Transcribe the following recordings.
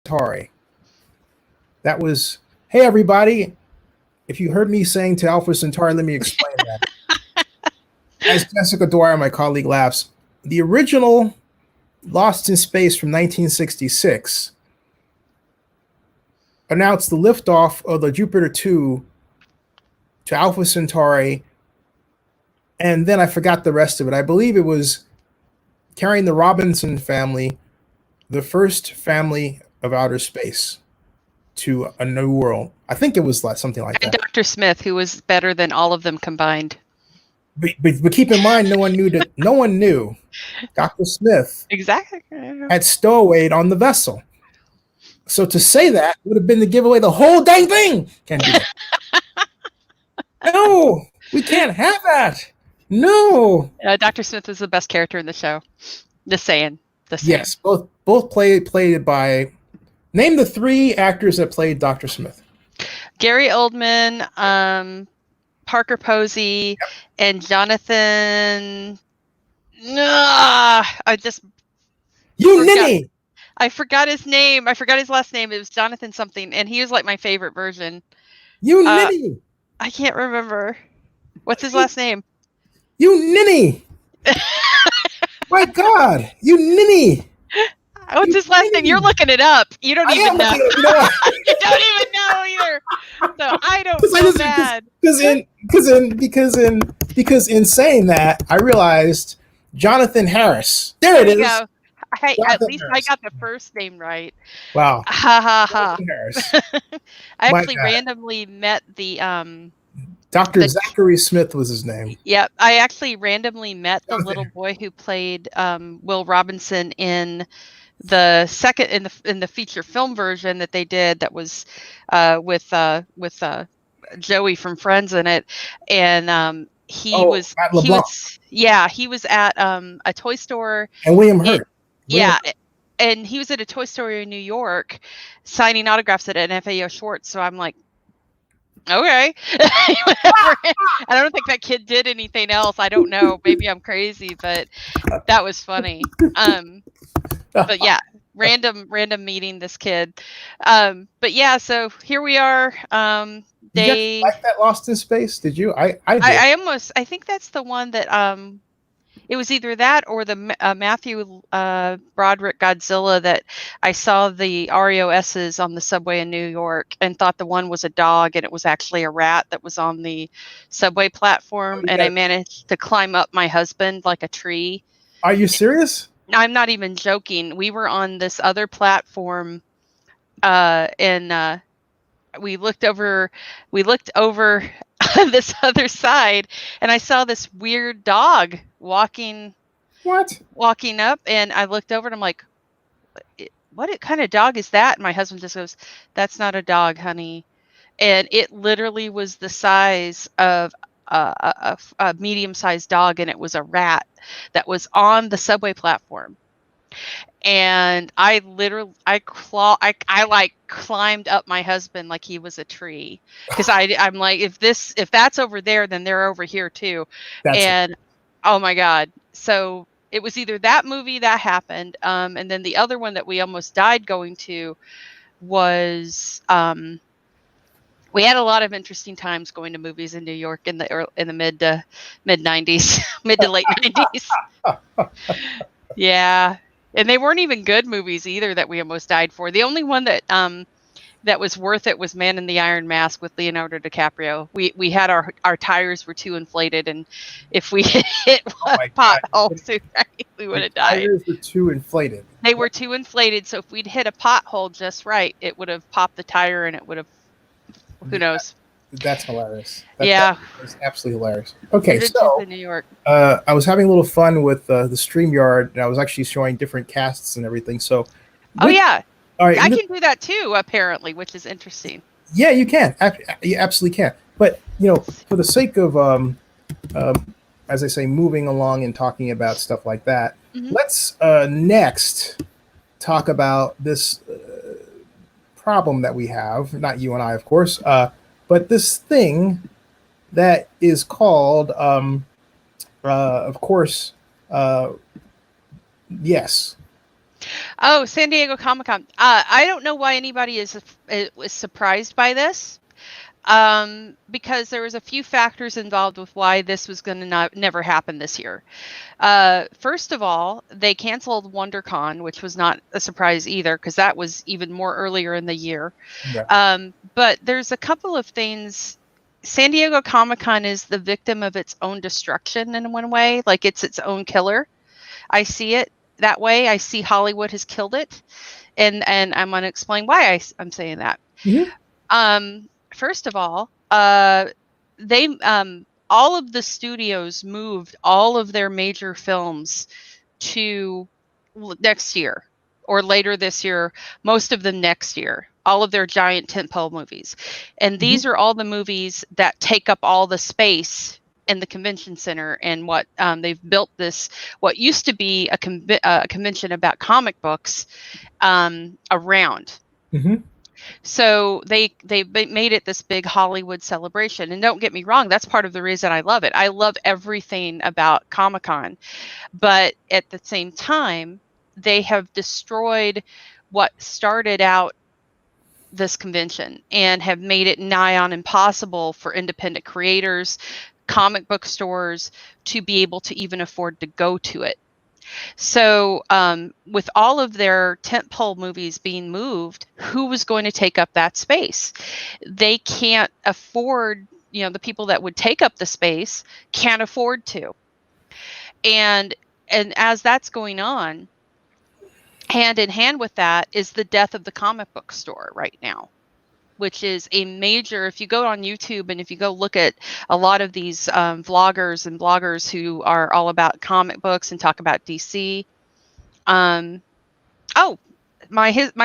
Centauri. That was, hey everybody, if you heard me saying to Alpha Centauri, let me explain that. As Jessica Dwyer, my colleague, laughs, the original Lost in Space from 1966 announced the liftoff of the Jupiter 2 to Alpha Centauri, and then I forgot the rest of it. I believe it was carrying the Robinson family, the first family of outer space, to a new world. I think it was something like and that. Dr. Smith, who was better than all of them combined. But keep in mind, no one knew Dr. Smith Exactly had stowawayed on the vessel. So to say that would have been to give away the whole dang thing. Can't do that. No, we can't have that. No. Dr. Smith was the best character in the show. Just saying. Yes, both played by. Name the three actors that played Dr. Smith. Gary Oldman, Parker Posey, yep. And Jonathan. I just. Ninny! I forgot his name. I forgot his last name. It was Jonathan something, and he was like my favorite version. Ninny! I can't remember. What's his last name? Ninny! My God! Ninny! What's his last name? You're looking it up. You don't even know. You know what? You don't even know either. So I don't feel bad. Because in saying that, I realized Jonathan Harris. There it is. Go. Hey, at least Harris. I got the first name right. Wow. Ha ha ha. Harris. I actually randomly met the Dr. Zachary Smith was his name. Yep. I actually randomly met the little boy who played Will Robinson in the second in the feature film version that they did that was with Joey from Friends in it, and he was at a toy store, and William Hurt. And he was at a toy store in New York signing autographs at an FAO Schwartz. So I'm like, okay. I don't think that kid did anything else. I don't know. Maybe I'm crazy, but that was funny. But yeah, random meeting this kid. But yeah, so here we are. Did you like that Lost in Space? Did you? I did. I think that's the one that it was either that or the Matthew Broderick Godzilla that I saw the REOSs on the subway in New York and thought the one was a dog and it was actually a rat that was on the subway platform, and I managed to climb up my husband like a tree. Are you serious? I'm not even joking. We were on this other platform, and we looked over this other side, and I saw this weird dog walking up, and I looked over and I'm like, what kind of dog is that? And my husband just goes, that's not a dog, honey. And it literally was the size of a medium-sized dog, and it was a rat that was on the subway platform. And I climbed up my husband like he was a tree, because I'm like, if that's over there, then they're over here too. Oh my God. So it was either that movie that happened, and then the other one that we almost died going to was we had a lot of interesting times going to movies in New York in the mid 90s, mid to late 90s. Yeah. And they weren't even good movies either that we almost died for. The only one that was worth it was Man in the Iron Mask with Leonardo DiCaprio. We had our tires were too inflated, and if we hit a pothole too right, we would have died. Tires were too inflated. They were too inflated, so if we'd hit a pothole just right, it would have popped the tire, and it would have, who knows. That's hilarious. That is absolutely hilarious. Okay, so in New York. I was having a little fun with the StreamYard, and I was actually showing different casts and everything. So, all right, I can do that too, apparently, which is interesting. Yeah, you can. You absolutely can. But for the sake of, as I say, moving along and talking about stuff like that, let's next talk about this problem that we have. Not you and I, of course. But this thing that is called, of course, yes. Oh, San Diego Comic-Con. I don't know why anybody is surprised by this. Because there was a few factors involved with why this was going to never happen this year. First of all, they canceled WonderCon, which was not a surprise either, because that was even more earlier in the year. Yeah. But there's a couple of things. San Diego Comic-Con is the victim of its own destruction in one way, like it's its own killer. I see it that way. I see Hollywood has killed it, and I'm going to explain why I'm saying that. Mm-hmm. First of all, they all of the studios moved all of their major films to next year or later this year, most of them next year, all of their giant tentpole movies. And these are all the movies that take up all the space in the convention center, and what they've built this, what used to be a convention about comic books around. Mm-hmm. So they made it this big Hollywood celebration. And don't get me wrong, that's part of the reason I love it. I love everything about Comic-Con. But at the same time, they have destroyed what started out this convention and have made it nigh on impossible for independent creators, comic book stores to be able to even afford to go to it. So with all of their tentpole movies being moved, who was going to take up that space? They can't afford, the people that would take up the space can't afford to. And as that's going on, hand in hand with that is the death of the comic book store right now, which is a major, if you go on YouTube and if you go look at a lot of these vloggers and bloggers who are all about comic books and talk about DC. My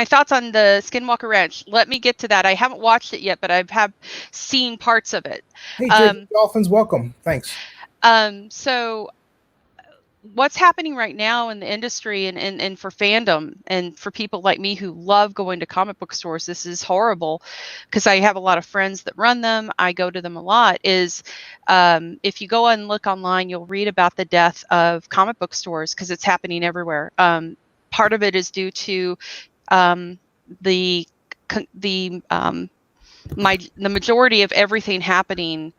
thoughts on the Skinwalker Ranch. Let me get to that. I haven't watched it yet, but have seen parts of it. Hey, Jay, Dolphins, welcome. Thanks. So what's happening right now in the industry and for fandom and for people like me who love going to comic book stores, this is horrible because I have a lot of friends that run them. I go to them a lot. Is if you go and look online, you'll read about the death of comic book stores because it's happening everywhere. Part of it is due to the majority of everything happening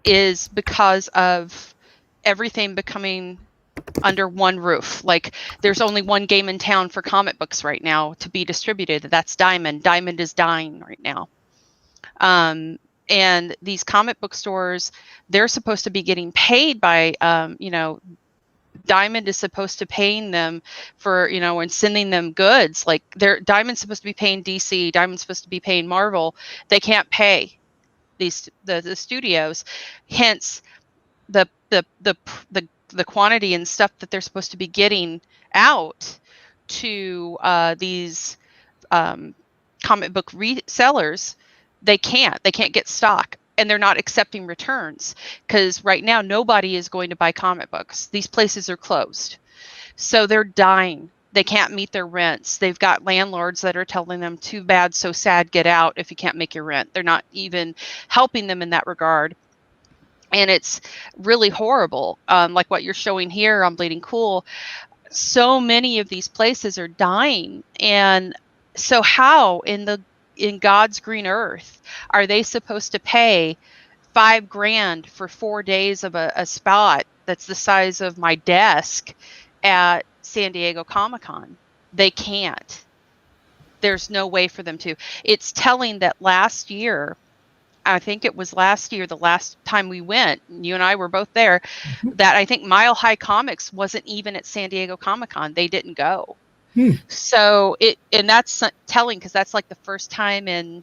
is because of everything becoming under one roof. Like there's only one game in town for comic books right now to be distributed. That's Diamond. Diamond is dying right now. And these comic book stores, they're supposed to be getting paid by, Diamond is supposed to paying them for, and sending them goods. Like Diamond's supposed to be paying DC, Diamond's supposed to be paying Marvel. They can't pay the studios. Hence the quantity and stuff that they're supposed to be getting out to these comic book resellers, they can't get stock, and they're not accepting returns because right now nobody is going to buy comic books. These places are closed, so they're dying. They can't meet their rents. They've got landlords that are telling them, too bad, so sad, get out if you can't make your rent. They're not even helping them in that regard. And it's really horrible. Like what you're showing here on Bleeding Cool, so many of these places are dying. And so how in God's green earth are they supposed to pay $5,000 for 4 days of a spot that's the size of my desk at San Diego Comic-Con? They can't. There's no way for them to. It's telling that last year, I think it was last year, the last time we went, you and I were both there, that I think Mile High Comics wasn't even at San Diego Comic-Con. They didn't go. So and that's telling because that's like the first time in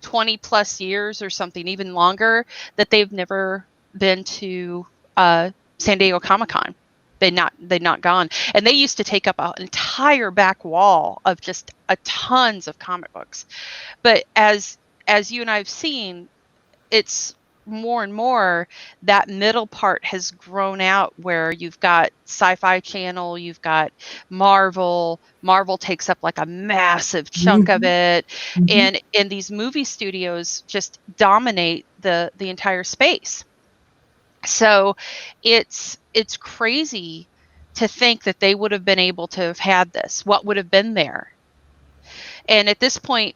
20 plus years or something, even longer, that they've never been to San Diego Comic-Con. They're not gone. And they used to take up an entire back wall of just tons of comic books. But as you and I have seen, it's more and more that middle part has grown out where you've got Sci-Fi Channel, you've got Marvel. Marvel takes up like a massive chunk of it. And these movie studios just dominate the entire space. So it's crazy to think that they would have been able to have had this. What would have been there? And at this point,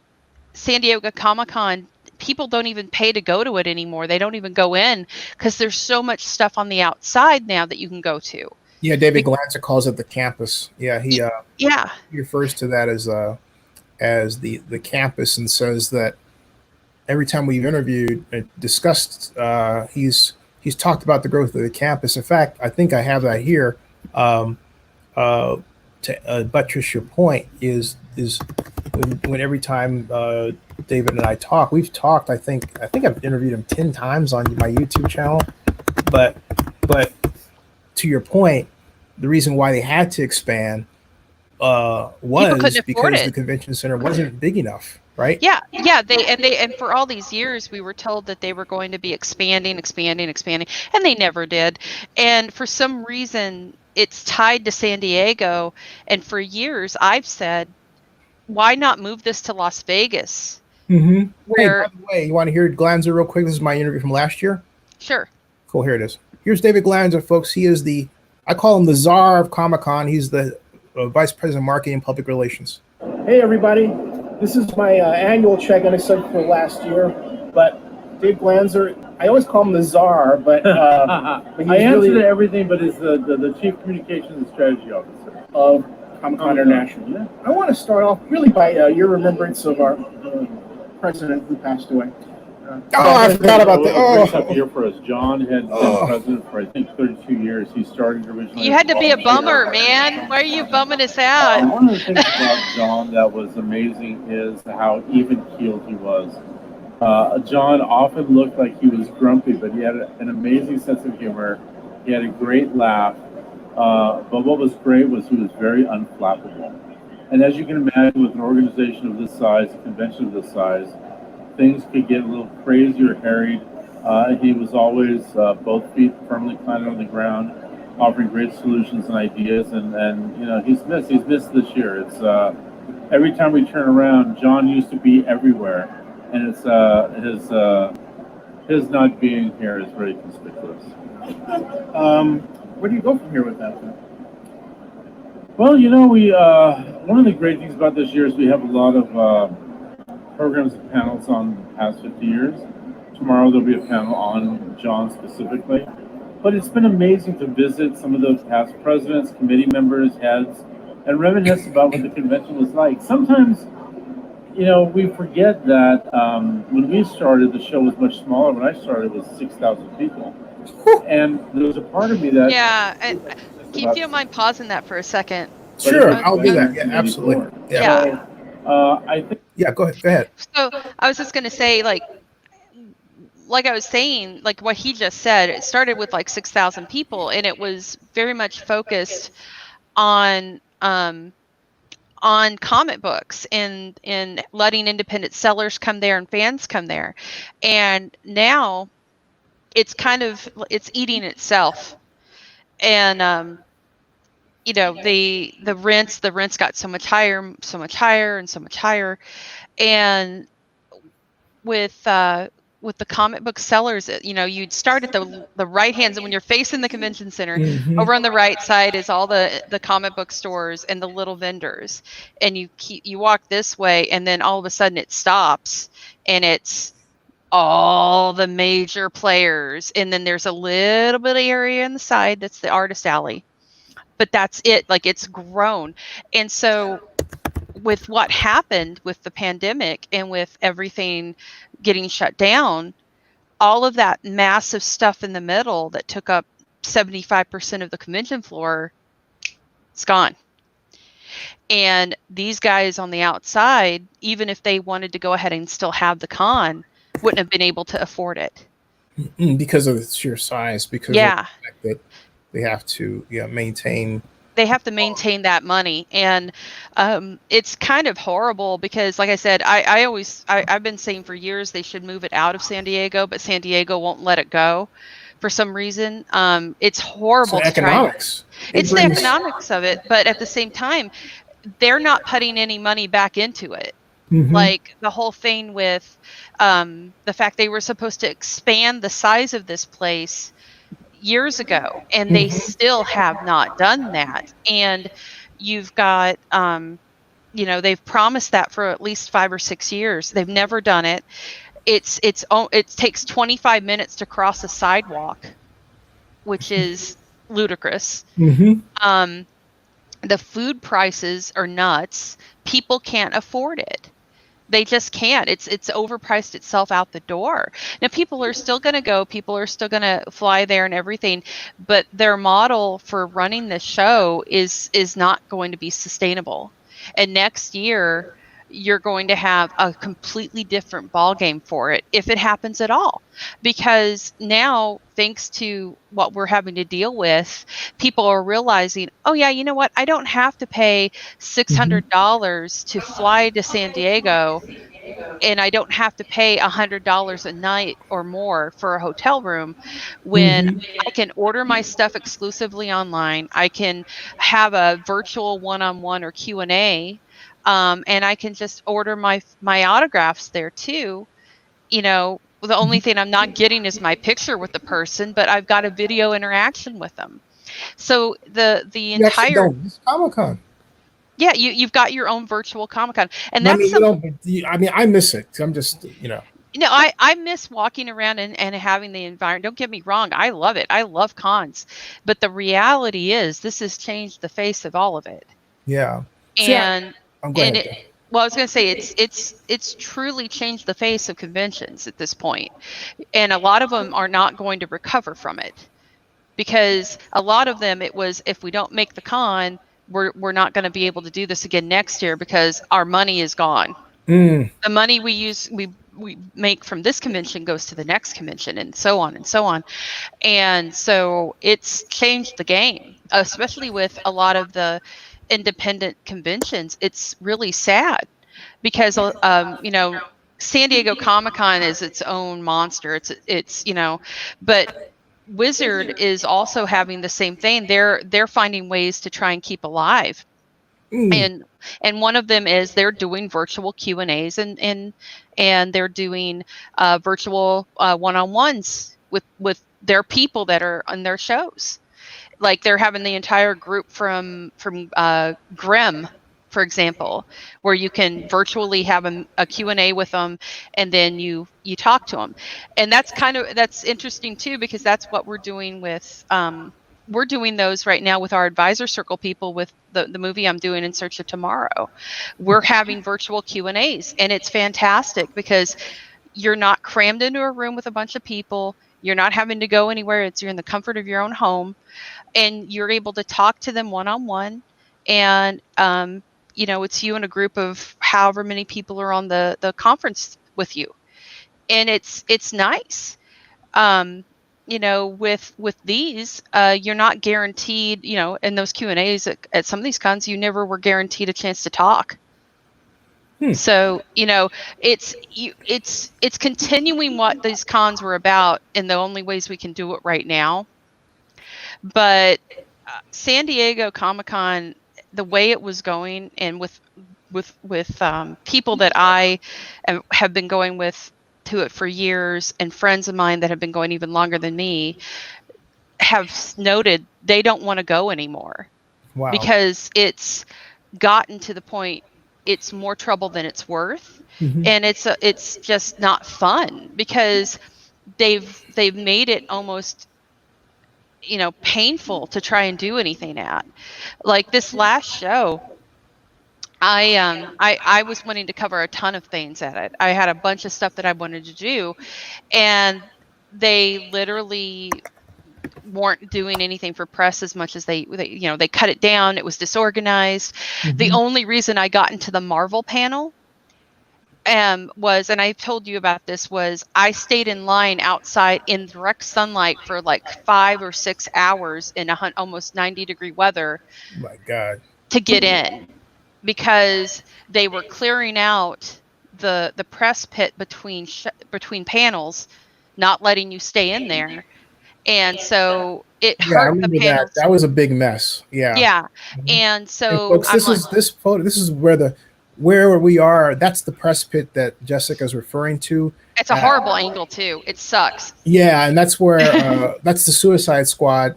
San Diego Comic-Con, people don't even pay to go to it anymore. They don't even go in because there's so much stuff on the outside now that you can go to. Yeah, David Glanzer calls it the campus. Yeah, he refers to that as the campus, and says that every time we've interviewed and discussed, he's talked about the growth of the campus. In fact, I think I have that here. To buttress your point, is when every time David and I talk, we've talked. I think I've interviewed him 10 times on my YouTube channel, but to your point, the reason why they had to expand was because the convention center wasn't big enough, right? Yeah. And for all these years, we were told that they were going to be expanding, and they never did. And for some reason, it's tied to San Diego. And for years, I've said, why not move this to Las Vegas? Mm-hmm. Hey, by the way, you want to hear Glanzer real quick? This is my interview from last year. Sure. Cool. Here it is. Here's David Glanzer, folks. He is I call him the czar of Comic-Con. He's the vice president of marketing and public relations. Hey, everybody. This is my annual check-in, except for last year. But Dave Glanzer, I always call him the czar, but I answer to everything, but is the chief communications and strategy officer of Comic-Con International. Yeah. I want to start off really by your remembrance of our president who passed away. I forgot about that. It was a tough year for us. John had been president for, I think, 32 years. He started originally. You had to be a bummer, man. Why are you bumming us out? One of the things about John that was amazing is how even-keeled he was. John often looked like he was grumpy, but he had an amazing sense of humor. He had a great laugh. But what was great was he was very unflappable. And as you can imagine, with an organization of this size, a convention of this size, things could get a little crazy or harried. He was always both feet firmly planted on the ground, offering great solutions and ideas. And you know, he's missed this year. It's every time we turn around, John used to be everywhere, and it's his not being here is very conspicuous. Where do you go from here with that? Well, you know, we one of the great things about this year is we have a lot of programs and panels on the past 50 years. Tomorrow there'll be a panel on John specifically. But it's been amazing to visit some of the past presidents, committee members, heads, and reminisce about what the convention was like. Sometimes, you know, we forget that when we started, the show was much smaller. When I started, it was 6,000 people. And there was a part of me that... Yeah, if you don't mind pausing that for a second. Sure, I'll do that. Yeah, absolutely. Yeah. I think... Yeah, go ahead. So I was just going to say, like I was saying, like what he just said, it started with like 6,000 people, and it was very much focused on comic books and letting independent sellers come there and fans come there. And now it's it's eating itself. And you know, the rents got so much higher, and with the comic book sellers, you know, you'd start at the right hand, and when you're facing the convention center, over on the right side is all the comic book stores and the little vendors, and you walk this way, and then all of a sudden it stops, and it's all the major players, and then there's a little bit of area in the side that's the artist alley. But that's it. Like, it's grown. And so with what happened with the pandemic and with everything getting shut down, all of that massive stuff in the middle that took up 75% of the convention floor, it's gone. And these guys on the outside, even if they wanted to go ahead and still have the con, wouldn't have been able to afford it. Because of its sheer size, because of the fact that they have to maintain. They have to maintain that money, and it's kind of horrible because, like I said, I've been saying for years they should move it out of San Diego, but San Diego won't let it go for some reason. It's horrible. It's the economics. It's the economics of it, but at the same time, they're not putting any money back into it. Like the whole thing with the fact they were supposed to expand the size of this place. years ago, and they still have not done that. And you've got, they've promised that for at least 5 or 6 years. They've never done it. It takes 25 minutes to cross a sidewalk, which is ludicrous. The food prices are nuts. People can't afford it. They just can't. It's overpriced itself out the door. Now, people are still going to go. People are still going to fly there and everything. But their model for running the show is not going to be sustainable. And next year, you're going to have a completely different ballgame for it, if it happens at all. Because now, thanks to what we're having to deal with, people are realizing, oh yeah, you know what? I don't have to pay $600 to fly to San Diego, and I don't have to pay $100 a night or more for a hotel room when I can order my stuff exclusively online. I can have a virtual one-on-one or Q&A. And I can just order my autographs there too. The only thing I'm not getting is my picture with the person, but I've got a video interaction with them. So the entire Comic-Con. Yeah, you've got your own virtual Comic-Con, and that's I miss it. I'm just I miss walking around and having the environment. Don't get me wrong, I love it. I love cons, but the reality is this has changed the face of all of it. Yeah, and. I'm glad. Well, I was going to say it's truly changed the face of conventions at this point, and a lot of them are not going to recover from it, because a lot of them it was, if we don't make the con, we're not going to be able to do this again next year because our money is gone. The money we make from this convention goes to the next convention, and so on and so on. And so it's changed the game, especially with a lot of the independent conventions. It's really sad because San Diego Comic-Con is its own monster. It's but Wizard is also having the same thing. They're finding ways to try and keep alive. And one of them is they're doing virtual Q&As and they're doing virtual one-on-ones with their people that are on their shows. Like they're having the entire group from Grimm, for example, where you can virtually have a Q&A with them, and then you talk to them. And that's interesting too, because that's what we're doing with we're doing those right now with our advisor circle people with the movie I'm doing, In Search of Tomorrow. We're having virtual Q&As, and it's fantastic because you're not crammed into a room with a bunch of people. You're not having to go anywhere. You're in the comfort of your own home, and you're able to talk to them one-on-one. And, it's you and a group of however many people are on the conference with you. And it's nice. With these, you're not guaranteed, in those Q&As at some of these cons, you never were guaranteed a chance to talk. So, it's continuing what these cons were about in the only ways we can do it right now. But San Diego Comic-Con, the way it was going, and with people that I have been going with to it for years, and friends of mine that have been going even longer than me, have noted they don't want to go anymore. Wow. Because it's gotten to the point it's more trouble than it's worth. And it's just not fun because they've made it almost painful to try and do anything at. Like this last show, I was wanting to cover a ton of things at it. I had a bunch of stuff that I wanted to do, and they literally weren't doing anything for press as much as they cut it down. It was disorganized. The only reason I got into the Marvel panel was, and I told you about this, was I stayed in line outside in direct sunlight for like 5 or 6 hours in almost 90-degree weather. My God. To get in, because they were clearing out the press pit between panels, not letting you stay in there. And so it hurt the panels. That was a big mess. Yeah. Yeah. And so and folks, this is where where we are, that's the press pit that Jessica's referring to. It's a horrible angle too. It sucks. Yeah, and that's where that's the Suicide Squad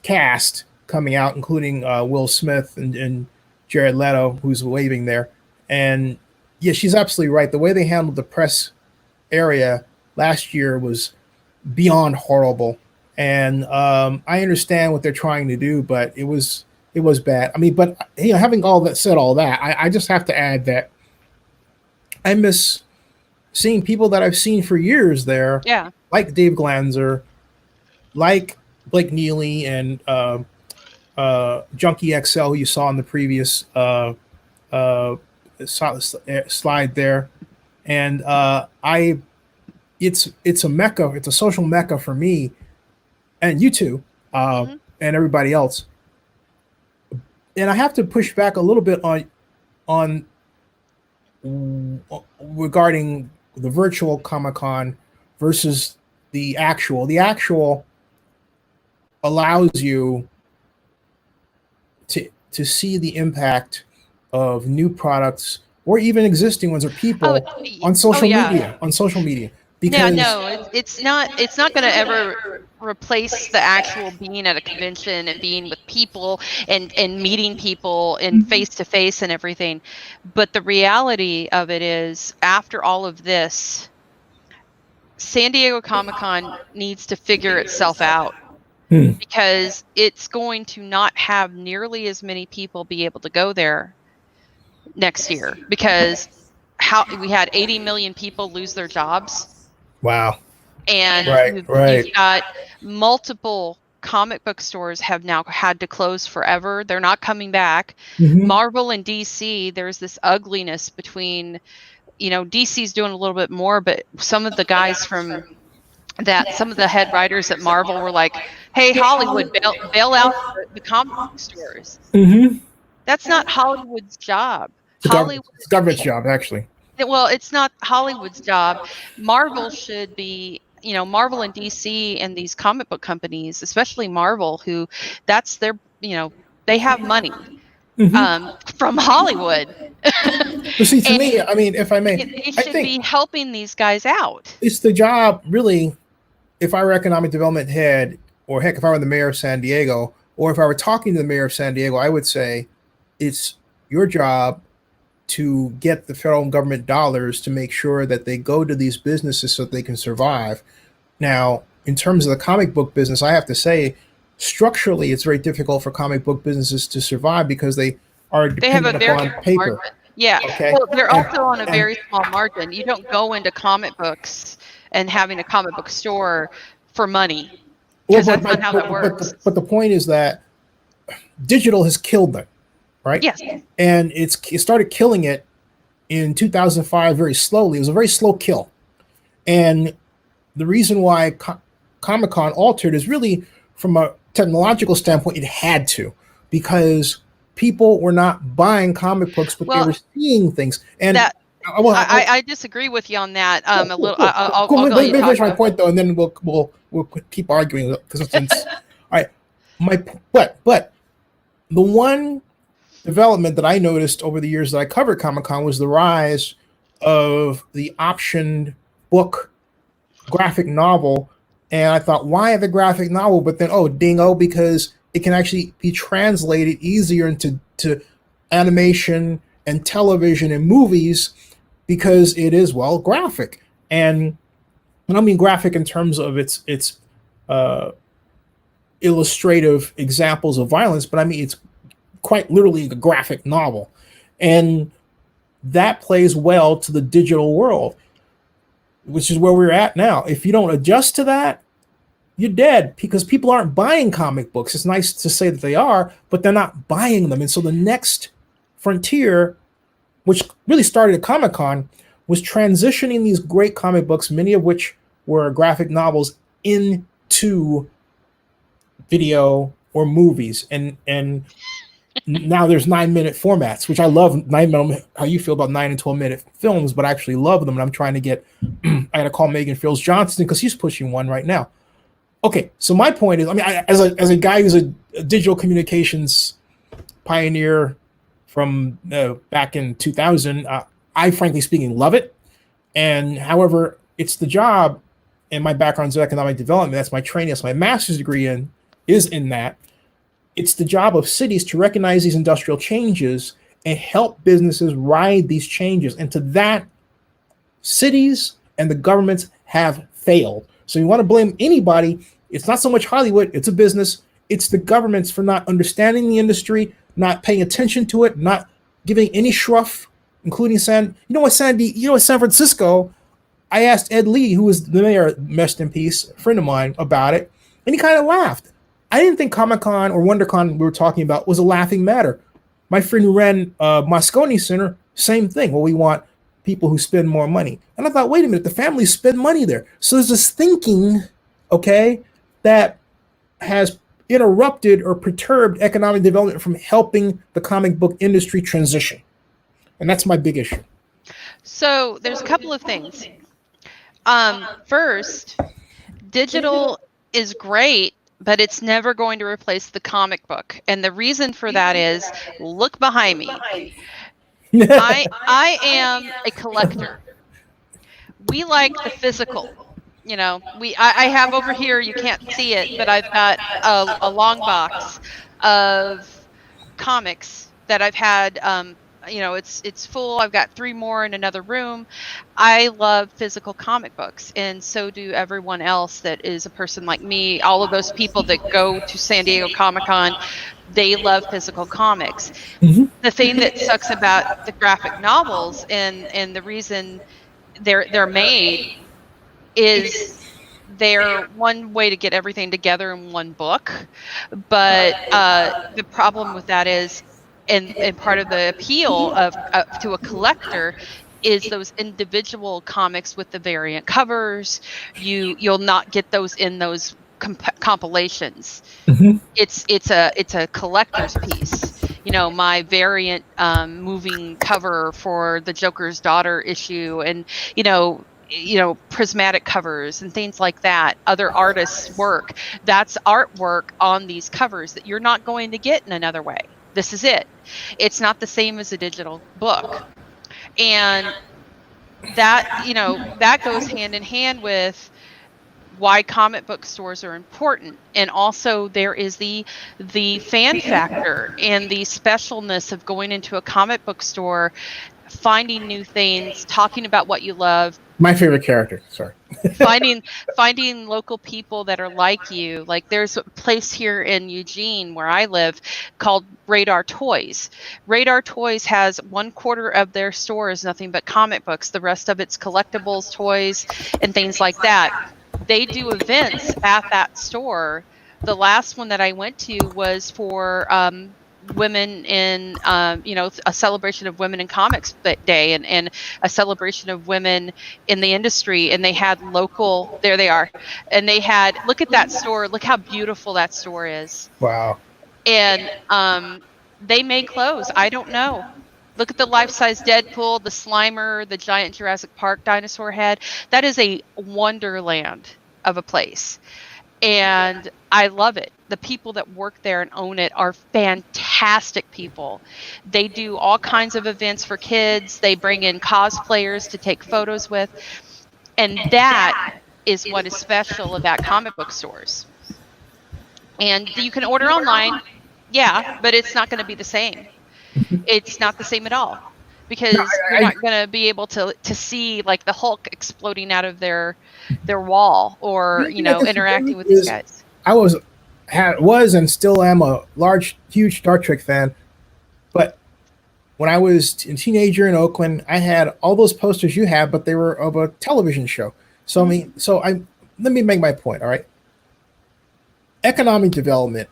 cast coming out, including Will Smith and Jared Leto, who's waving there. And yeah, she's absolutely right. The way they handled the press area last year was beyond horrible. And I understand what they're trying to do, but it was bad. I mean, but having all that, I just have to add that I miss seeing people that I've seen for years there. Yeah. Like Dave Glanzer, like Blake Neely and Junkie XL, who you saw in the previous slide there. And it's a mecca. It's a social mecca for me, and you too, and everybody else. And I have to push back a little bit on regarding the virtual Comic-Con versus the actual. The actual allows you to see the impact of new products or even existing ones or people on social media. On social media. Because it's not going to ever replace the actual being at a convention and being with people and meeting people and face to face and everything. But the reality of it is, after all of this, San Diego Comic-Con needs to figure itself out, because it's going to not have nearly as many people be able to go there next year, because we had 80 million people lose their jobs. Wow. And you've got multiple comic book stores have now had to close forever. They're not coming back. Marvel and DC, there's this ugliness between, DC's doing a little bit more, but some of the guys from some of the head writers at Marvel were like, hey, Hollywood, bail out the comic book stores. That's not Hollywood's job. It's government's job, actually. Well, it's not Hollywood's job. Marvel should be, Marvel and DC and these comic book companies, especially Marvel, who that's their, they have money from Hollywood. But see, to me, I mean, if I may, it should be helping these guys out. It's the job, really, if I were economic development head, or heck, if I were the mayor of San Diego, or if I were talking to the mayor of San Diego, I would say it's your job to get the federal government dollars to make sure that they go to these businesses so that they can survive. Now, in terms of the comic book business, I have to say, structurally, it's very difficult for comic book businesses to survive because they are dependent upon paper. Margin. Yeah, okay. Well, they're also on a very small margin. You don't go into comic books and having a comic book store for money, because that's not how that works. But the point is that digital has killed them. Right? Yes. And it started killing it in 2005 very slowly. It was a very slow kill. And the reason why Comic-Con altered is really from a technological standpoint, it had to, because people were not buying comic books, but they were seeing things. And I disagree with you on that. A little. Let me finish my point though, and then we'll keep arguing, because all right. But the one development that I noticed over the years that I covered Comic-Con was the rise of the optioned book graphic novel. And I thought, why the graphic novel? But then, because it can actually be translated easier into animation and television and movies, because it is, graphic. And I don't mean graphic in terms of its illustrative examples of violence, but I mean it's quite literally the graphic novel. And that plays well to the digital world, which is where we're at now. If you don't adjust to that, you're dead, because people aren't buying comic books. It's nice to say that they are, but they're not buying them. And so the next frontier, which really started at Comic-Con, was transitioning these great comic books, many of which were graphic novels, into video or movies. And now there's 9-minute formats, which I love. 9 minute, how you feel about 9 and 12-minute films, but I actually love them. And I'm trying to get, I got to call Megan Fields Johnson, because he's pushing one right now. Okay, so my point is, I mean, as a guy who's a digital communications pioneer from back in 2000. I, frankly speaking, love it. And however, it's the job, and my background's in economic development. That's my training. That's my master's degree is in that. It's the job of cities to recognize these industrial changes and help businesses ride these changes. And to that, cities and the governments have failed. So you want to blame anybody, it's not so much Hollywood, it's a business. It's the governments for not understanding the industry, not paying attention to it, not giving any shruff, including San Francisco. I asked Ed Lee, who was the mayor, rest in peace, a friend of mine, about it, and he kind of laughed. I didn't think Comic-Con or WonderCon we were talking about was a laughing matter. My friend who ran Moscone Center, same thing. Well, we want people who spend more money. And I thought, wait a minute, the families spend money there. So there's this thinking, okay, that has interrupted or perturbed economic development from helping the comic book industry transition. And that's my big issue. So there's a couple of things. First, digital is great, but it's never going to replace the comic book. And the reason for that is, look behind me. I am a collector. We like the physical. You know, I have over here, you can't see it, but I've got a long box of comics that I've had. You know, it's full. I've got 3 more in another room. I love physical comic books, and so do everyone else that is a person like me. All of those people that go to San Diego Comic-Con, they love physical comics. Mm-hmm. The thing that sucks about the graphic novels and the reason they're made is they're one way to get everything together in one book, but the problem with that is, and part of the appeal of to a collector is those individual comics with the variant covers. You'll not get those in those compilations. Mm-hmm. It's a collector's piece. You know, my variant moving cover for the Joker's Daughter issue, and you know, prismatic covers and things like that, other artists' work. That's artwork on these covers that you're not going to get in another way. This is it. It's not the same as a digital book. And that, you know, that goes hand in hand with why comic book stores are important. And also there is the fan factor and the specialness of going into a comic book store, finding new things, talking about what you love. My favorite character, sorry. finding local people that are like you. Like there's a place here in Eugene where I live called Radar Toys. Radar Toys has 1/4 of their store is nothing but comic books. The rest of it's collectibles, toys, and things like that. They do events at that store. The last one that I went to was for women in a celebration of women in comics day, and a celebration of women in the industry, and they had local, there they are, and they had, look at that store, look how beautiful that store is. Wow. And they made clothes. I don't know, look at the life-size Deadpool, the Slimer, the giant Jurassic Park dinosaur head. That is a wonderland of a place, and I love it. The people that work there and own it are fantastic people. They do all kinds of events for kids. They bring in cosplayers to take photos with. And that is what is special about comic book stores. And you can order online, yeah, but it's not going to be the same. It's not the same at all. Because you're not going to be able to see like the Hulk exploding out of their wall, or, you know, interacting with these guys. I was and still am a huge Star Trek fan, but when I was a teenager in Oakland, I had all those posters you have, but they were of a television show. So let me make my point. All right, economic development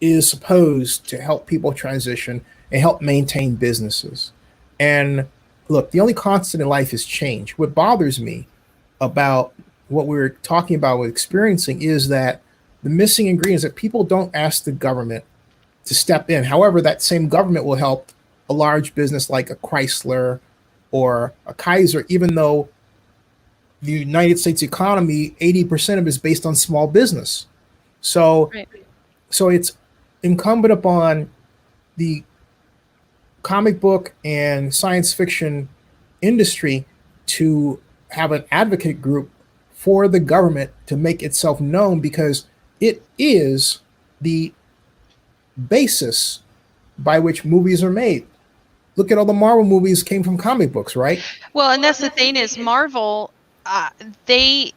is supposed to help people transition and help maintain businesses. And look, the only constant in life is change. What bothers me about what we're talking about with experiencing is that the missing ingredient is that people don't ask the government to step in. However, that same government will help a large business like a Chrysler or a Kaiser, even though the United States economy, 80% of it is based on small business. So, right. So it's incumbent upon the comic book and science fiction industry to have an advocate group for the government to make itself known, because it is the basis by which movies are made. Look at all the Marvel movies came from comic books, right? Well, and that's the thing is Marvel, they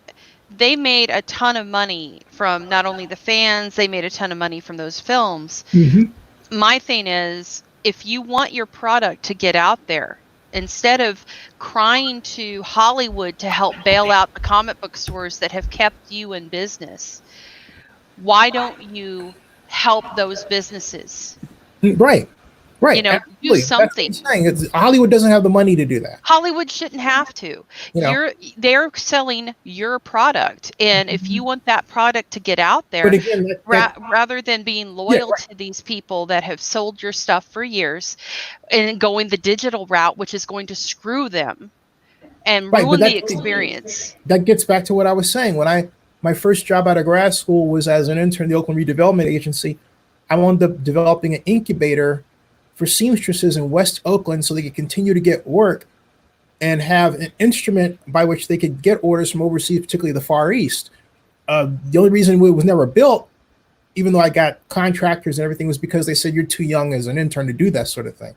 made a ton of money from not only the fans, they made a ton of money from those films. Mm-hmm. My thing is, if you want your product to get out there, instead of crying to Hollywood to help bail out the comic book stores that have kept you in business, why don't you help those businesses? Right. Right. Do something. Hollywood doesn't have the money to do that. Hollywood shouldn't have to. They're selling your product, and if you want that product to get out there, but again, rather than being loyal to these people that have sold your stuff for years and going the digital route, which is going to screw them and ruin the experience. That gets back to what I was saying. When my first job out of grad school was as an intern in the Oakland Redevelopment Agency, I wound up developing an incubator for seamstresses in West Oakland so they could continue to get work and have an instrument by which they could get orders from overseas, particularly the Far East. The only reason it was never built, even though I got contractors and everything, was because they said you're too young as an intern to do that sort of thing.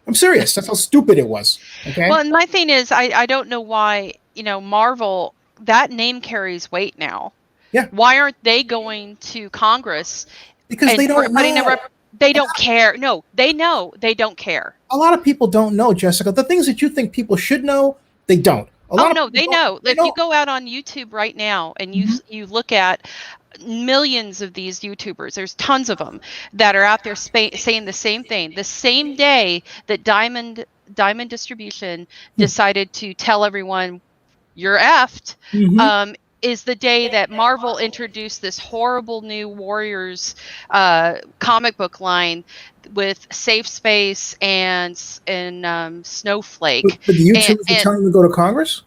I'm serious. That's how stupid it was. Okay. Well, and my thing is, I don't know why, Marvel, that name carries weight now. Yeah. Why aren't they going to Congress? Because they don't know. They don't care. No, they know they don't care. A lot of people don't know, Jessica. The things that you think people should know, they don't. They know. If you go out on YouTube right now and you look at millions of these YouTubers, there's tons of them that are out there saying the same thing. The same day that Diamond Distribution decided to tell everyone you're effed, is the day that Marvel introduced this horrible new Warriors comic book line with Safe Space and Snowflake. But the YouTube is telling them to go to Congress?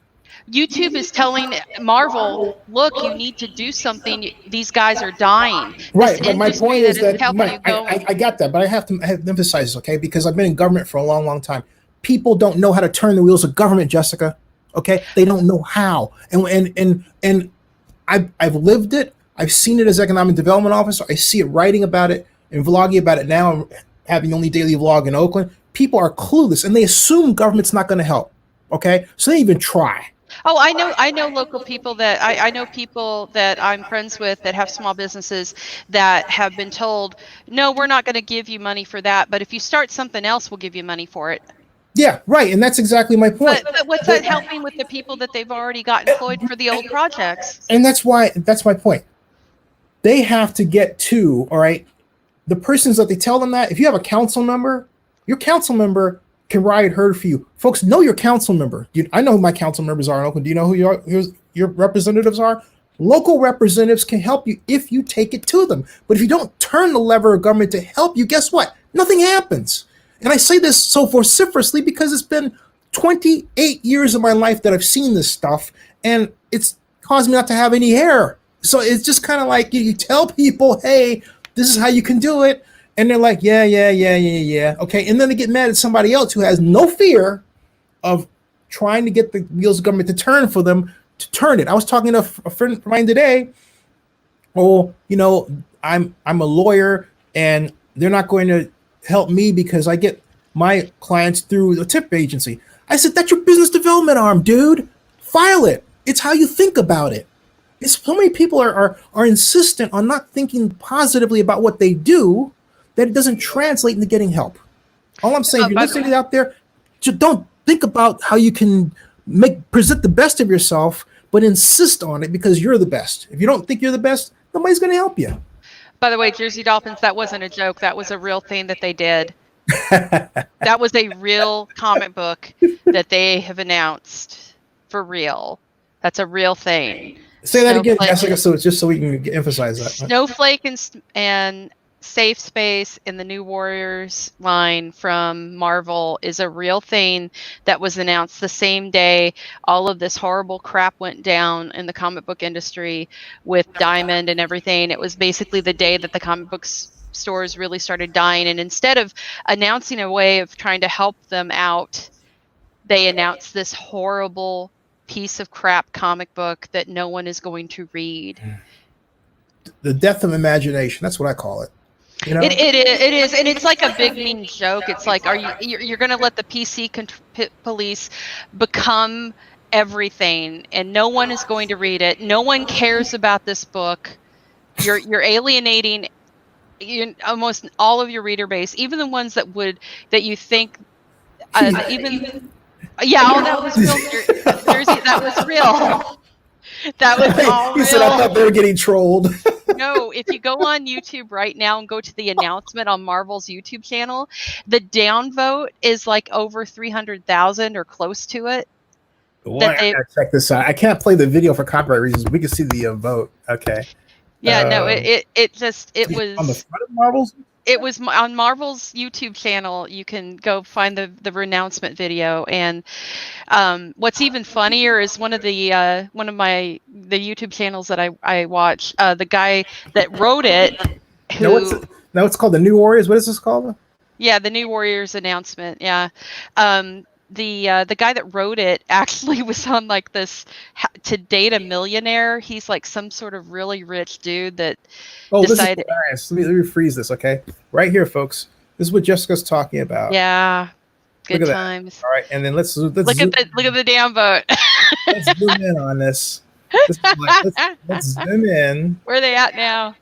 YouTube is telling Marvel, look, you need to do something. These guys are dying. Right, but my point is that I got that, but I have to emphasize this, okay? Because I've been in government for a long, long time. People don't know how to turn the wheels of government, Jessica. Okay, they don't know how, and I've lived it. I've seen it as economic development officer. I see it writing about it and vlogging about it now. I'm having the only daily vlog in Oakland. People are clueless, and they assume government's not going to help. Okay, so they even try. Oh, I know local people that I know people that I'm friends with that have small businesses that have been told, no, we're not going to give you money for that, but if you start something else, we'll give you money for it. Yeah, right, and that's exactly my point. But what's that helping with the people that they've already got employed for the old projects? And that's my point. They have to get to, all right, the persons that they tell them that. If you have a council member, your council member can ride herd for you. Folks, know your council member. I know who my council members are in Oakland. Do you know who your representatives are? Local representatives can help you if you take it to them. But if you don't turn the lever of government to help you, guess what? Nothing happens. And I say this so vociferously because it's been 28 years of my life that I've seen this stuff, and it's caused me not to have any hair. So it's just kind of like you tell people, hey, this is how you can do it. And they're like, yeah. Okay. And then they get mad at somebody else who has no fear of trying to get the wheels of government to turn for them to turn it. I was talking to a friend of mine today. Oh, I'm a lawyer and they're not going to help me because I get my clients through the tip agency. I said, that's your business development arm, dude. File it. It's how you think about it. It's so many people are insistent on not thinking positively about what they do that it doesn't translate into getting help. All I'm saying, if you're listening out there, just don't think about how you can present the best of yourself, but insist on it because you're the best. If you don't think you're the best, nobody's going to help you. By the way, Jersey Dolphins, that wasn't a joke. That was a real thing that they did. That was a real comic book that they have announced for real. That's a real thing. Say that again, Jessica, so just so we can emphasize that. Snowflake and Safe Space in the New Warriors line from Marvel is a real thing that was announced the same day all of this horrible crap went down in the comic book industry with Diamond and everything. It was basically the day that the comic books stores really started dying. And instead of announcing a way of trying to help them out, they announced this horrible piece of crap comic book that no one is going to read. The death of imagination. That's what I call it. You know? It is, and it's like a big mean joke. It's like, you're going to let the PC police become everything, and no one is going to read it. No one cares about this book. You're alienating almost all of your reader base, even the ones that you think even. Yeah, that was real. That was real. That was all real. He said, I thought they were getting trolled. No, if you go on YouTube right now and go to the announcement on Marvel's YouTube channel, the downvote is like over 300,000 or close to it. Well, I gotta check this out. I can't play the video for copyright reasons. We can see the vote. Okay. Yeah, no, it was on the front of Marvel's. It was on Marvel's YouTube channel. You can go find the renouncement video. And what's even funnier is one of the YouTube channels that I watch. The guy that wrote it. No, it's called the New Warriors. What is this called? Yeah, the New Warriors announcement. Yeah. The guy that wrote it actually was on like this To Date a Millionaire. He's like some sort of really rich dude that decided. This is hilarious. Let me freeze this, okay? Right here, folks. This is what Jessica's talking about. Yeah, good times. All right, and then let's look at the damn vote. Let's zoom in on this. Let's zoom in. Where are they at now?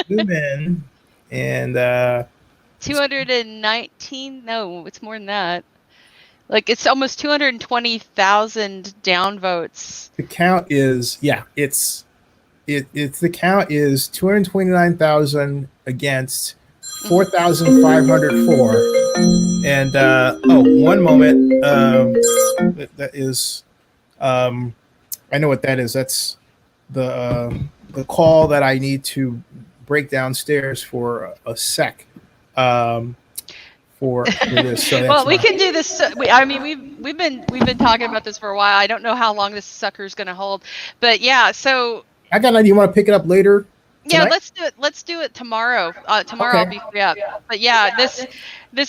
Zoom in and 219. No, it's more than that. Like it's almost 220,000 downvotes. The count is the count is 229,000 against 4,504. And one moment. That is I know what that is. That's the call that I need to break downstairs for a sec. For this. So well, we can do this. We've been talking about this for a while. I don't know how long this sucker is going to hold, but yeah. So I got an idea. You want to pick it up later? Tonight? Yeah, let's do it tomorrow. Tomorrow I'll be free up. But yeah, this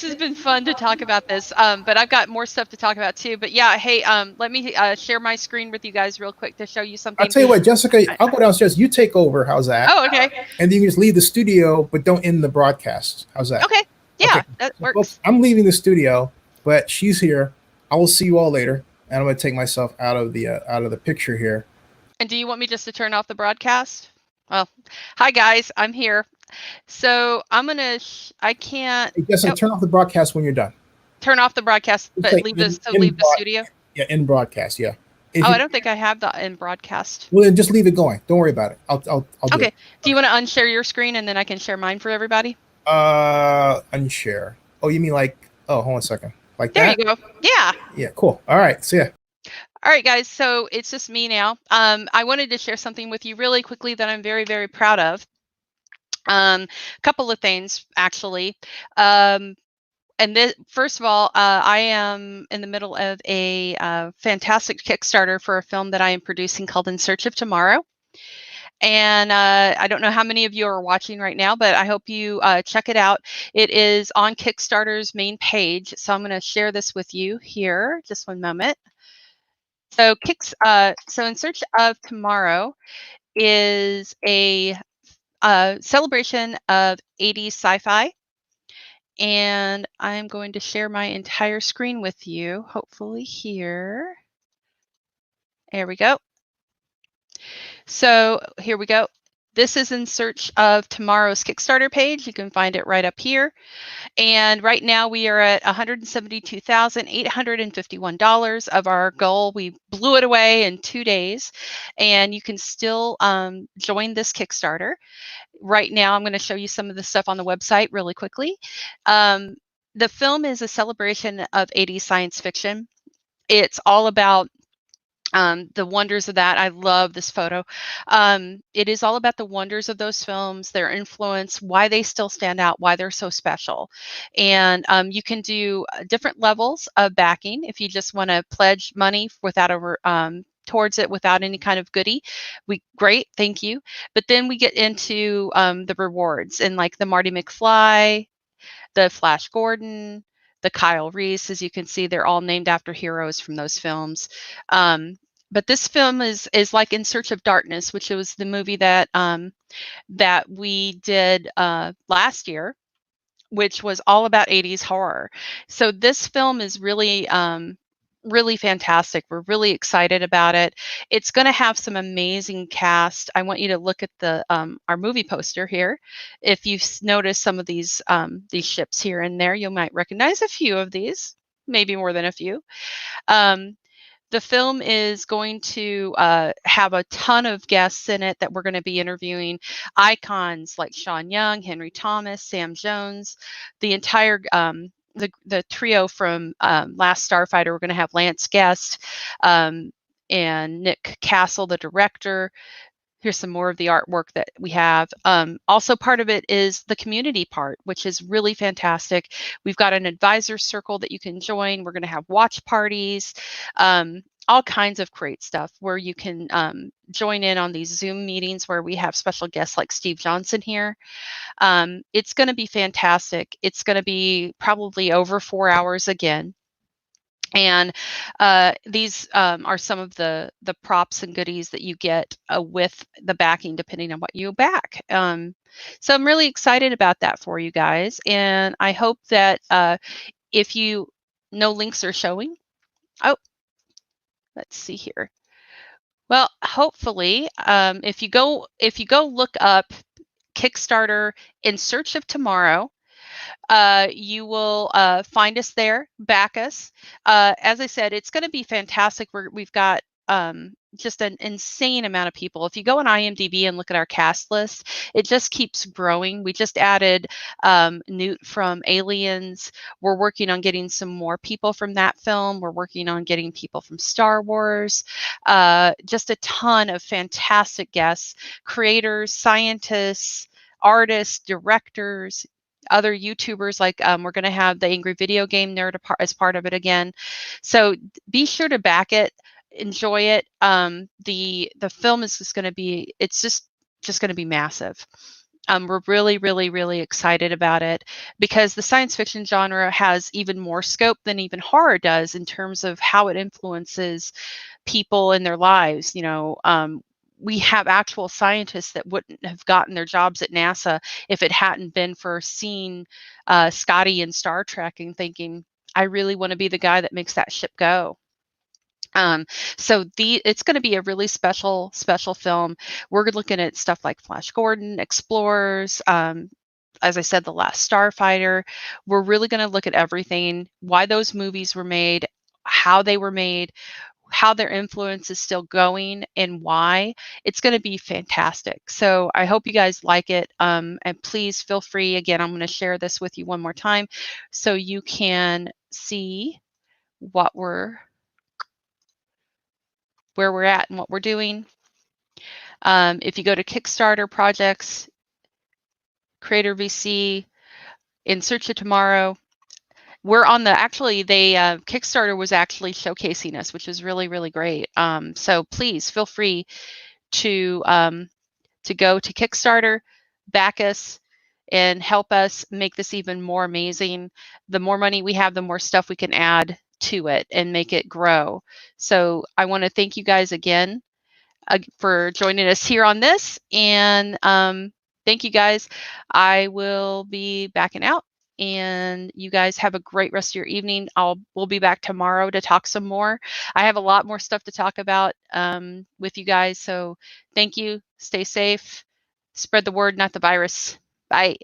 has been fun to talk about this. But I've got more stuff to talk about too. But yeah, hey, let me share my screen with you guys real quick to show you something. I'll tell you what, Jessica, I'll go downstairs. You take over. How's that? Oh, okay. And then you can just leave the studio, but don't end the broadcast. How's that? Okay. Yeah, that works. Well, I'm leaving the studio, but she's here. I will see you all later, and I'm going to take myself out of the picture here. And do you want me just to turn off the broadcast? Well, hi guys, I'm here. So I'm gonna. I can't. Yes, turn off the broadcast when you're done. Turn off the broadcast, but leave the studio. Yeah, in broadcast. Yeah. I don't think I have the in broadcast. Well, then just leave it going. Don't worry about it. I'll do okay. it. Do you want to unshare your screen and then I can share mine for everybody? Unshare. Oh, you mean like? Oh, hold on a second. Like there that? You go. Yeah. Yeah. Cool. All right. See ya. All right, guys. So it's just me now. I wanted to share something with you really quickly that I'm very, very proud of. A couple of things actually. And this, first of all, I am in the middle of a fantastic Kickstarter for a film that I am producing called In Search of Tomorrow. And I don't know how many of you are watching right now, but I hope you check it out. It is on Kickstarter's main page. So I'm going to share this with you here. Just one moment. So In Search of Tomorrow is a celebration of 80s sci-fi. And I'm going to share my entire screen with you, hopefully here. There we go. So here we go. This is In Search of Tomorrow's Kickstarter page. You can find it right up here. And right now we are at $172,851 of our goal. We blew it away in 2 days. And you can still join this Kickstarter. Right now, I'm going to show you some of the stuff on the website really quickly. The film is a celebration of 80s science fiction. It's all about the wonders of that. I love this photo. It is all about the wonders of those films, their influence, why they still stand out, why they're so special. And you can do different levels of backing if you just want to pledge money without towards it without any kind of goodie, great, thank you. But then we get into the rewards, and like the Marty McFly, the Flash Gordon, the Kyle Reese. As you can see, they're all named after heroes from those films. But this film is like In Search of Darkness, which was the movie that that we did last year, which was all about 80s horror. So this film is really really fantastic. We're really excited about it. It's going to have some amazing cast. I want you to look at the our movie poster here. If you've noticed some of these ships here and there, you might recognize a few of these, maybe more than a few. The film is going to have a ton of guests in it that we're going to be interviewing. Icons like Sean Young, Henry Thomas, Sam Jones, the entire the trio from Last Starfighter. We're going to have Lance Guest and Nick Castle, the director. Here's some more of the artwork that we have. Also, part of it is the community part, which is really fantastic. We've got an advisor circle that you can join. We're going to have watch parties, all kinds of great stuff where you can join in on these Zoom meetings where we have special guests like Steve Johnson here. It's going to be fantastic. It's going to be probably over 4 hours again. And these are some of the props and goodies that you get with the backing, depending on what you back. So I'm really excited about that for you guys. And I hope that if you, no links are showing. Oh, let's see here. Well, hopefully, if you go look up Kickstarter In Search of Tomorrow, you will find us there, back us. As I said, it's going to be fantastic. We've got just an insane amount of people. If you go on IMDb and look at our cast list, it just keeps growing. We just added Newt from Aliens. We're working on getting some more people from that film. We're working on getting people from Star Wars. Just a ton of fantastic guests, creators, scientists, artists, directors, other YouTubers. Like we're going to have the Angry Video Game Nerd as part of it again. So be sure to back it, enjoy it. The film is just going to be, it's just going to be massive. We're really, really, really excited about it because the science fiction genre has even more scope than even horror does in terms of how it influences people in their lives. You know, we have actual scientists that wouldn't have gotten their jobs at NASA if it hadn't been for seeing Scotty in Star Trek and thinking, I really want to be the guy that makes that ship go. So it's going to be a really special film. We're looking at stuff like Flash Gordon, Explorers, as I said, The Last Starfighter. We're really going to look at everything, why those movies were made, how they were made, how their influence is still going, and why. It's going to be fantastic. So I hope you guys like it. And please feel free. Again, I'm going to share this with you one more time so you can see where we're at and what we're doing. If you go to Kickstarter projects, Creator VC, In Search of Tomorrow, we're on the, actually they Kickstarter was actually showcasing us, which was really, really great. So please feel free to go to Kickstarter, back us, and help us make this even more amazing. The more money we have, the more stuff we can add to it and make it grow. So I want to thank you guys again for joining us here on this. And thank you guys. I will be backing out. And you guys have a great rest of your evening. We'll be back tomorrow to talk some more. I have a lot more stuff to talk about with you guys. So thank you. Stay safe. Spread the word, not the virus. Bye.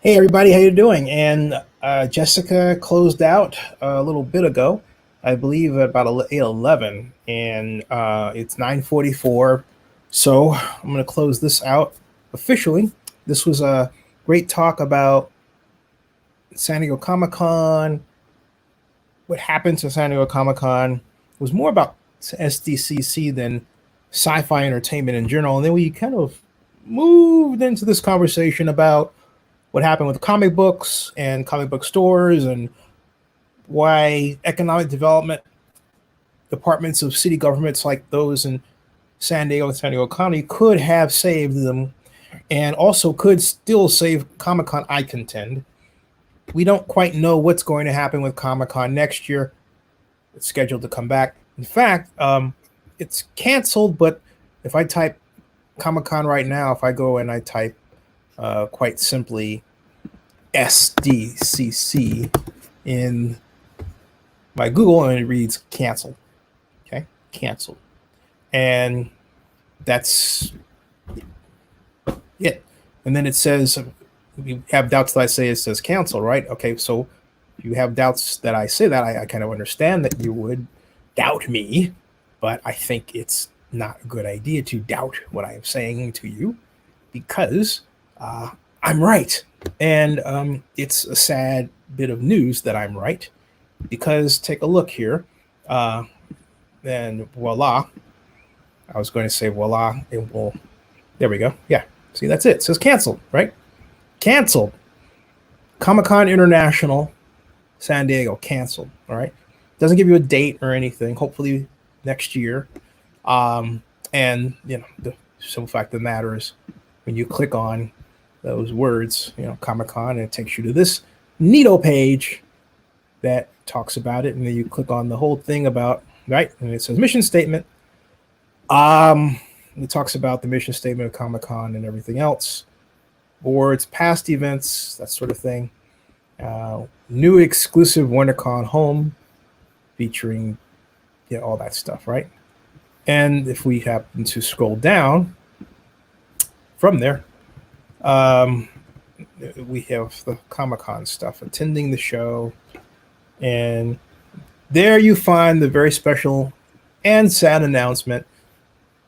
Hey everybody, how you doing? And Jessica closed out a little bit ago, I believe at about 8:11, and it's 9:44. So I'm going to close this out officially. This was a great talk about San Diego Comic Con. What happened to San Diego Comic Con it was more about SDCC than sci-fi entertainment in general, and then we kind of moved into this conversation about what happened with comic books and comic book stores and why economic development departments of city governments like those in San Diego and San Diego County could have saved them and also could still save Comic-Con, I contend. We don't quite know what's going to happen with Comic-Con next year. It's scheduled to come back. In fact, it's canceled, but if I type Comic-Con right now, if I go and I type quite simply SDCC in my Google, and it reads canceled. Okay, canceled. And that's it. And then it says, you have doubts that I say it says cancel, right? Okay, so if you have doubts that I say that, I kind of understand that you would doubt me, but I think it's not a good idea to doubt what I am saying to you because I'm right. And it's a sad bit of news that I'm right because take a look here. And voila. I was going to say voila. It will. There we go. Yeah. See, that's it. It says canceled, right? Canceled. Comic-Con International, San Diego, canceled. All right. Doesn't give you a date or anything. Hopefully next year. And the simple fact of the matter is when you click on those words, Comic-Con, and it takes you to this neato page that talks about it, and then you click on the whole thing about, right, and it says mission statement. It talks about the mission statement of Comic-Con and everything else, boards, past events, that sort of thing. New exclusive WonderCon home featuring all that stuff, right? And if we happen to scroll down from there, we have the Comic-Con stuff, attending the show, and there you find the very special and sad announcement.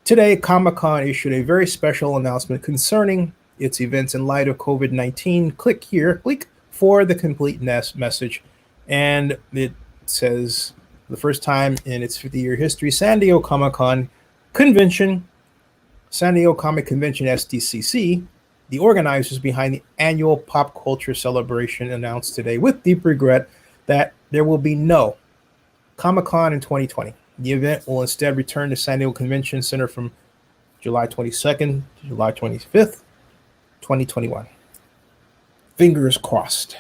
Today, Comic-Con issued a very special announcement concerning its events in light of COVID-19. Click here, click for the complete message, and it says, the first time in its 50-year history, San Diego Comic-Con Convention, San Diego Comic Convention SDCC, the organizers behind the annual pop culture celebration, announced today with deep regret that there will be no Comic-Con in 2020. The event will instead return to San Diego Convention Center from July 22nd to July 25th, 2021. Fingers crossed.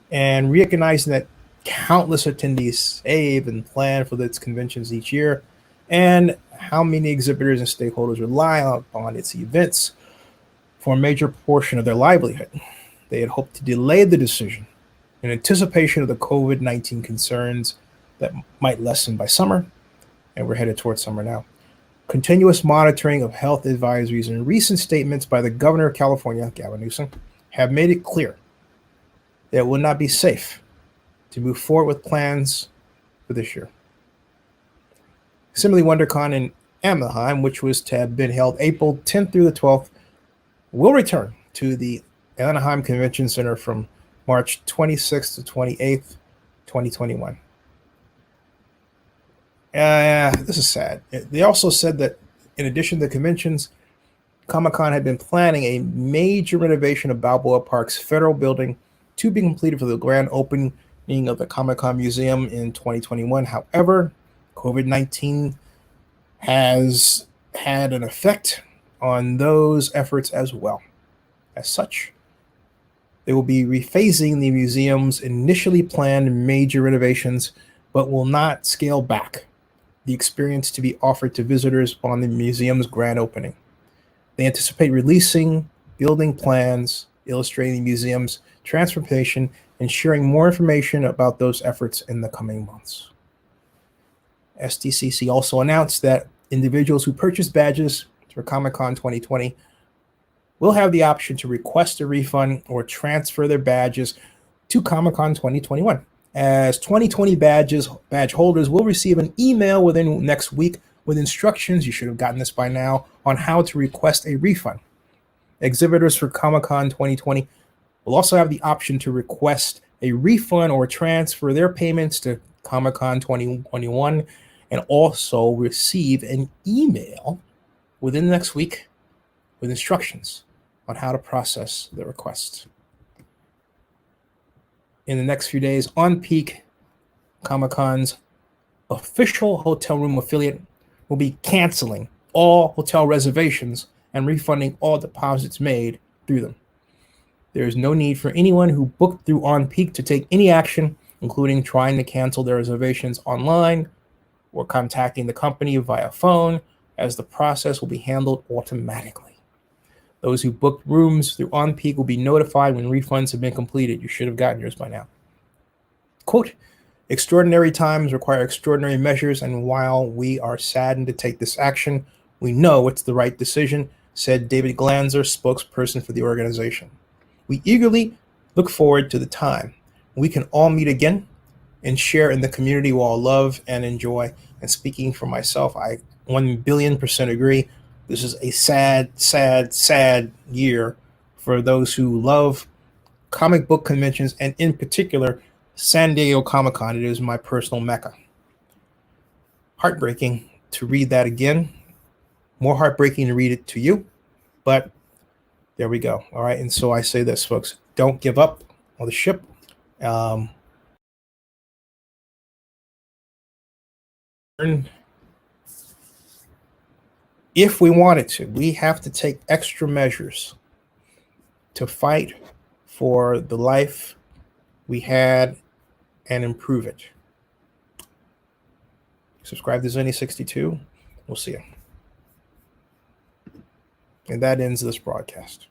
And recognizing that countless attendees save and plan for its conventions each year, and how many exhibitors and stakeholders rely upon its events for a major portion of their livelihood, they had hoped to delay the decision in anticipation of the COVID-19 concerns that might lessen by summer, and we're headed towards summer now. Continuous monitoring of health advisories and recent statements by the governor of California, Gavin Newsom, have made it clear that it will not be safe to move forward with plans for this year. Similarly, WonderCon in Anaheim, which was to have been held April 10th through the 12th, will return to the Anaheim Convention Center from March 26th to 28th, 2021. This is sad. They also said that in addition to conventions, Comic-Con had been planning a major renovation of Balboa Park's federal building to be completed for the grand opening of the Comic-Con Museum in 2021. However, COVID-19 has had an effect on those efforts as well. As such, they will be rephasing the museum's initially planned major renovations, but will not scale back the experience to be offered to visitors on the museum's grand opening. They anticipate releasing building plans illustrating the museum's transformation and sharing more information about those efforts in the coming months. SDCC also announced that individuals who purchase badges for Comic-Con 2020 will have the option to request a refund or transfer their badges to Comic-Con 2021. As 2020 badge holders will receive an email within next week with instructions, you should have gotten this by now, on how to request a refund. Exhibitors for Comic-Con 2020 will also have the option to request a refund or transfer their payments to Comic-Con 2021 and also receive an email within the next week with instructions on how to process the request. In the next few days, On Peak, Comic-Con's official hotel room affiliate, will be canceling all hotel reservations and refunding all deposits made through them. There is no need for anyone who booked through On Peak to take any action, including trying to cancel their reservations online or contacting the company via phone, as the process will be handled automatically. Those who booked rooms through On Peak will be notified when refunds have been completed. You should have gotten yours by now. Quote, extraordinary times require extraordinary measures, and while we are saddened to take this action, we know it's the right decision, said David Glanzer, spokesperson for the organization. We eagerly look forward to the time we can all meet again and share in the community we all love and enjoy. And speaking for myself, I 1,000,000,000% agree. This is a sad, sad, sad year for those who love comic book conventions, and in particular, San Diego Comic-Con. It is my personal mecca. Heartbreaking to read that again. More heartbreaking to read it to you, but there we go. All right, and so I say this, folks, don't give up on the ship. If we wanted to, we have to take extra measures to fight for the life we had and improve it. Subscribe to Zenny62. We'll see you. And that ends this broadcast.